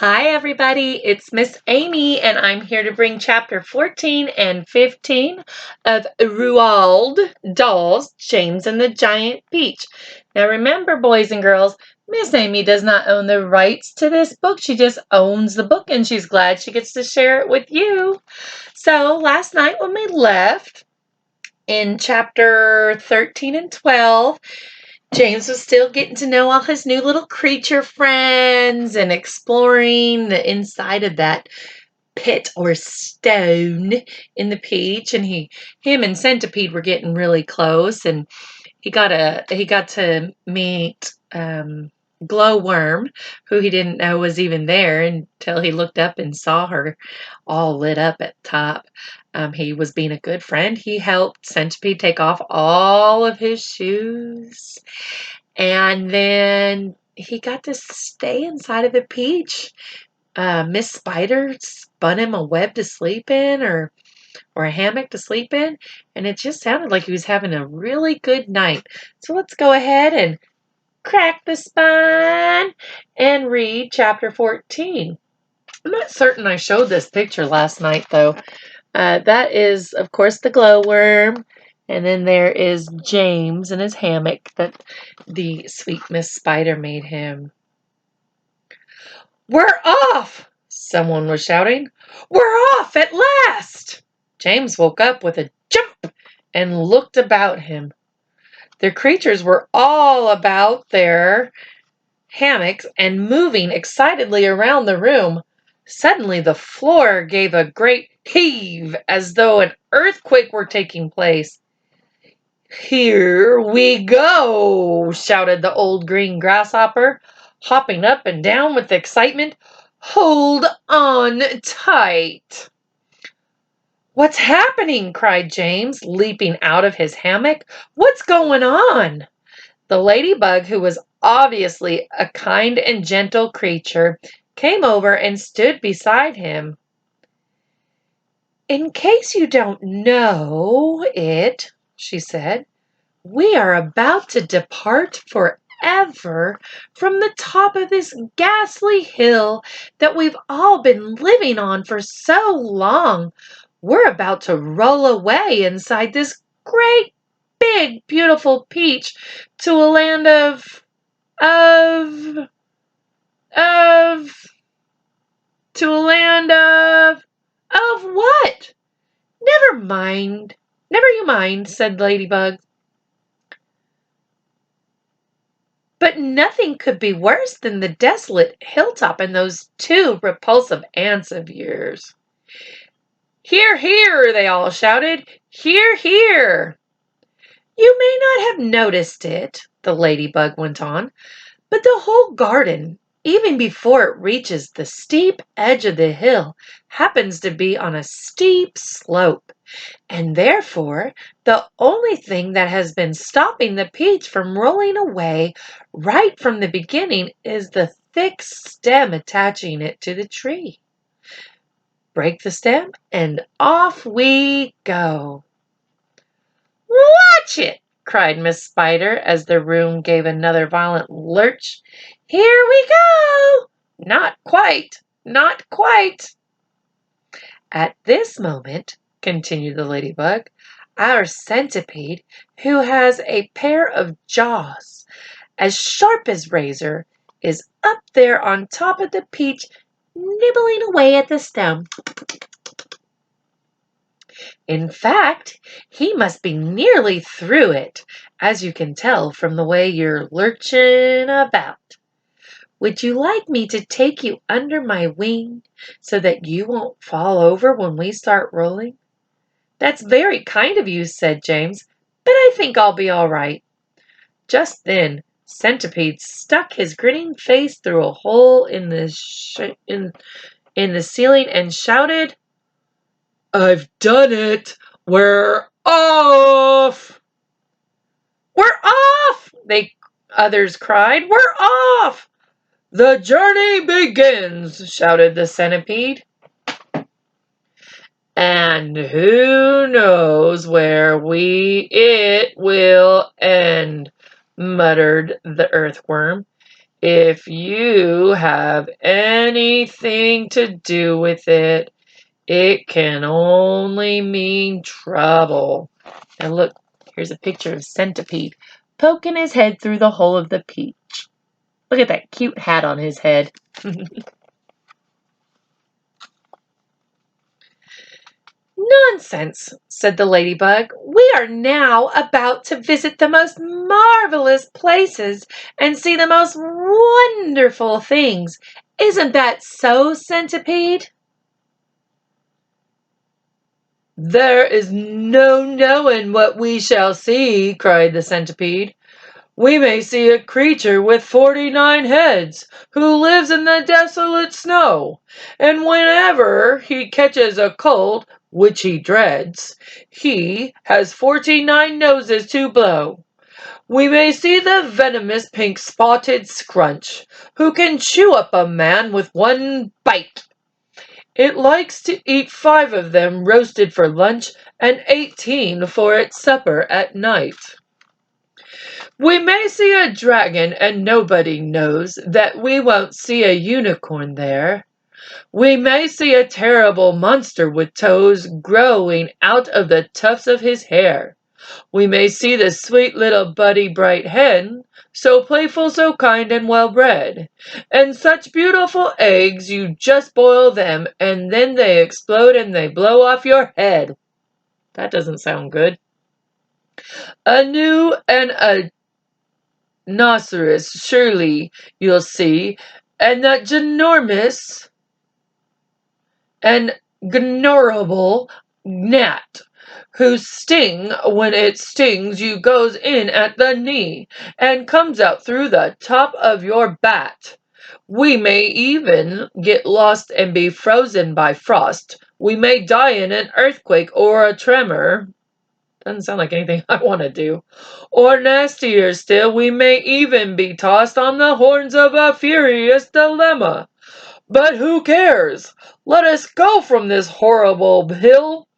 Hi, everybody. It's Miss Amy, and I'm here to bring chapter 14 and 15 of Roald Dahl's James and the Giant Peach. Now, remember, boys and girls, Miss Amy does not own the rights to this book. She just owns the book, and she's glad she gets to share it with you. So, last night when we left in chapter 13 and 12, James was still getting to know all his new little creature friends and exploring the inside of that pit or stone in the peach. And him and Centipede were getting really close, and he got to meet Glowworm, who he didn't know was even there until he looked up and saw her all lit up at the top. He was being a good friend. He helped Centipede take off all of his shoes. And then he got to stay inside of the peach. Miss Spider spun him a web to sleep in or a hammock to sleep in, and it just sounded like he was having a really good night. So let's go ahead and crack the spine and read chapter 14. I'm not certain I showed this picture last night, though. That is, of course, the glowworm. And then there is James in his hammock that the sweet Miss Spider made him. "We're off!" someone was shouting. "We're off at last!" James woke up with a jump and looked about him. The creatures were all about their hammocks and moving excitedly around the room. Suddenly the floor gave a great heave as though an earthquake were taking place. "Here we go!" shouted the old green grasshopper, hopping up and down with excitement. "Hold on tight!" "What's happening?" cried James, leaping out of his hammock. "What's going on?" The ladybug, who was obviously a kind and gentle creature, came over and stood beside him. "In case you don't know it," she said, "we are about to depart forever from the top of this ghastly hill that we've all been living on for so long. We're about to roll away inside this great, big, beautiful peach to a land of, to a land of what?" Never you mind," said Ladybug. "But nothing could be worse than the desolate hilltop and those two repulsive aunts of yours." "Hear, hear!" they all shouted. "Hear, hear!" "You may not have noticed it," the ladybug went on, "but the whole garden, even before it reaches the steep edge of the hill, happens to be on a steep slope. And therefore, the only thing that has been stopping the peach from rolling away right from the beginning is the thick stem attaching it to the tree. Break the stem, and off we go." "Watch it!" cried Miss Spider as the room gave another violent lurch. "Here we go!" "Not quite, not quite." At this moment, continued the ladybug, "our centipede, who has a pair of jaws as sharp as razor, is up there on top of the peach, nibbling away at the stem. In fact, he must be nearly through it, as you can tell from the way you're lurching about. Would you like me to take you under my wing so that you won't fall over when we start rolling?" "That's very kind of you," said James, "but I think I'll be all right." Just then Centipede stuck his grinning face through a hole in the ceiling and shouted, "I've done it! We're off!" "We're off!" the others cried. "We're off!" "The journey begins!" shouted the centipede. "And who knows where it will end," muttered the earthworm. If you have anything to do with it, it can only mean trouble. And look, here's a picture of Centipede poking his head through the hole of the peach. Look at that cute hat on his head. Nonsense, said the ladybug. We are now about to visit the most marvelous places and see the most wonderful things. Isn't that so, Centipede? There is no knowing what we shall see, cried the Centipede. We may see a creature with 49 heads, who lives in the desolate snow, and whenever he catches a cold, which he dreads, he has 49 noses to blow. We may see the venomous pink-spotted scrunch, who can chew up a man with one bite. It likes to eat 5 of them roasted for lunch and 18 for its supper at night. We may see a dragon, and nobody knows that we won't see a unicorn there. We may see a terrible monster with toes growing out of the tufts of his hair. We may see the sweet little Buddy Bright hen, so playful, so kind and well bred. And such beautiful eggs, you just boil them, and then they explode and they blow off your head. That doesn't sound good. A new and a rhinoceros, surely you'll see, and that ginormous and gnorable gnat, whose sting, when it stings you, goes in at the knee, and comes out through the top of your bat. We may even get lost and be frozen by frost. We may die in an earthquake or a tremor. Doesn't sound like anything I want to do. Or nastier still, we may even be tossed on the horns of a furious dilemma. But who cares? Let us go from this horrible hill.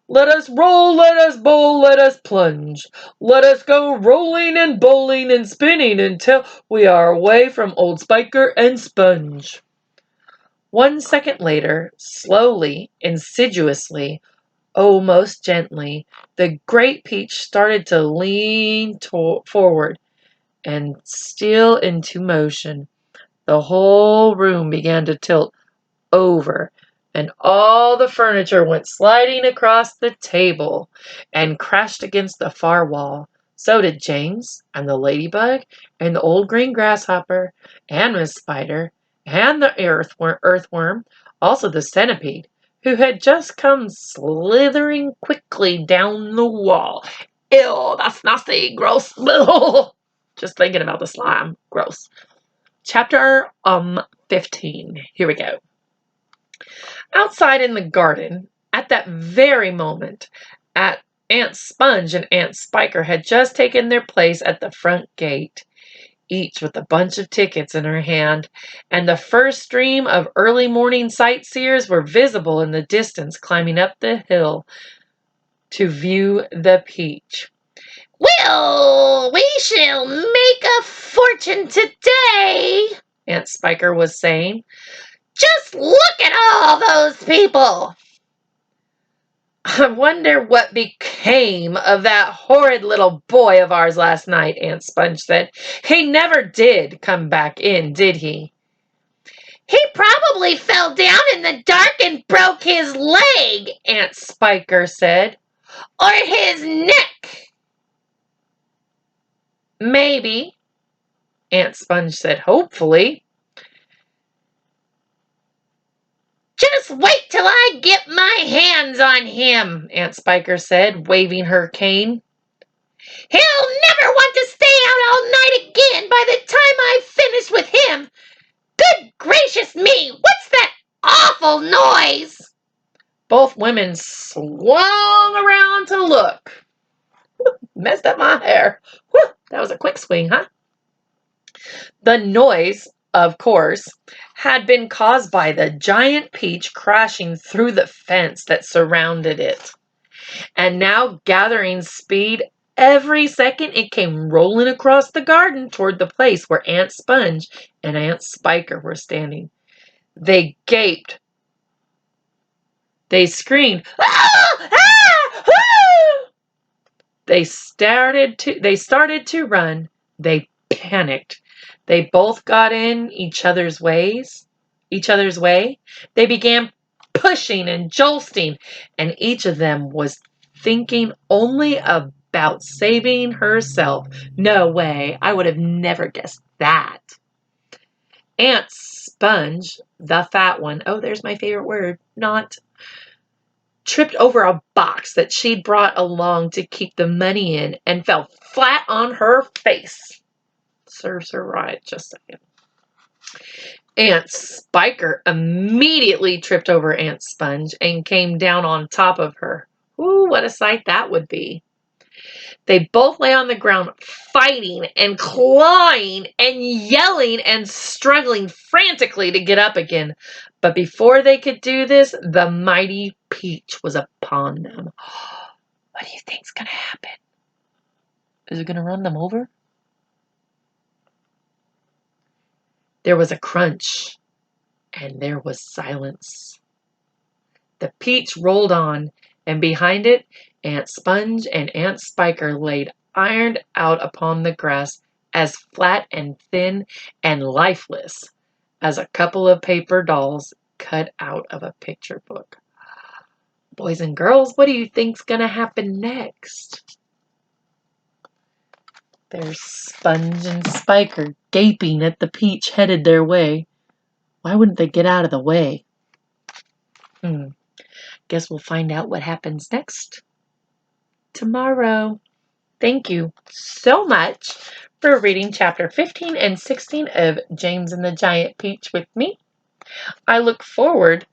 Let us roll, let us bowl, let us plunge. Let us go rolling and bowling and spinning until we are away from Old Spiker and Sponge. 1 second later, slowly, insidiously, almost gently, the great peach started to lean forward and steal into motion. The whole room began to tilt over, and all the furniture went sliding across the table and crashed against the far wall. So did James, and the ladybug, and the old green grasshopper, and Miss Spider, and the earthworm, also the centipede, who had just come slithering quickly down the wall. Ew, that's nasty, gross. Just thinking about the slime, gross. Chapter 15. Here we go. Outside in the garden, at that very moment, Aunt Sponge and Aunt Spiker had just taken their place at the front gate, each with a bunch of tickets in her hand, and the first stream of early morning sightseers were visible in the distance climbing up the hill to view the peach. Well, we shall make a fortune today, Aunt Spiker was saying. Just look at all those people. I wonder what became of that horrid little boy of ours last night, Aunt Sponge said. He never did come back in, did he? He probably fell down in the dark and broke his leg, Aunt Spiker said. Or his neck. Maybe, Aunt Sponge said hopefully. Just wait till I get my hands on him, Aunt Spiker said, waving her cane. He'll never want to stay out all night again by the time I've finished with him. Good gracious me, what's that awful noise? Both women swung around to look. Messed up my hair. Whew, that was a quick swing, huh? The noise, of course, had been caused by the giant peach crashing through the fence that surrounded it, and now gathering speed Every second it came rolling across the garden toward the place where Aunt Sponge and Aunt Spiker were standing. They gaped. They screamed, "Ah! Ah! Ah!" They started to run. They panicked. They both got in each other's way. They began pushing and jolting, and each of them was thinking only about saving herself. No way. I would have never guessed that. Aunt Sponge, the fat one, oh, there's my favorite word, not, tripped over a box that she'd brought along to keep the money in and fell flat on her face. Serves her right, just saying. Aunt Spiker immediately tripped over Aunt Sponge and came down on top of her. Ooh, what a sight that would be. They both lay on the ground, fighting and clawing and yelling and struggling frantically to get up again. But before they could do this, the mighty Peach was upon them. What do you think's going to happen? Is it going to run them over? There was a crunch, and there was silence. The Peach rolled on, and behind it, Aunt Sponge and Aunt Spiker laid ironed out upon the grass, as flat and thin and lifeless as a couple of paper dolls cut out of a picture book. Boys and girls, what do you think's going to happen next? There's Sponge and Spiker gaping at the Peach headed their way. Why wouldn't they get out of the way? Guess we'll find out what happens next tomorrow. Thank you so much for reading chapter 15 and 16 of James and the Giant Peach with me. I look forward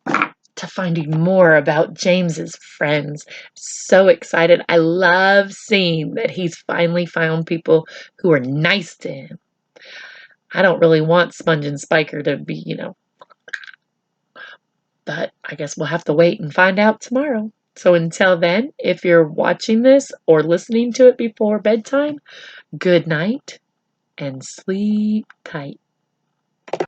to finding more about James's friends. So excited. I love seeing that he's finally found people who are nice to him. I don't really want Sponge and Spiker to be, but I guess we'll have to wait and find out tomorrow. So until then, if you're watching this or listening to it before bedtime, good night and sleep tight.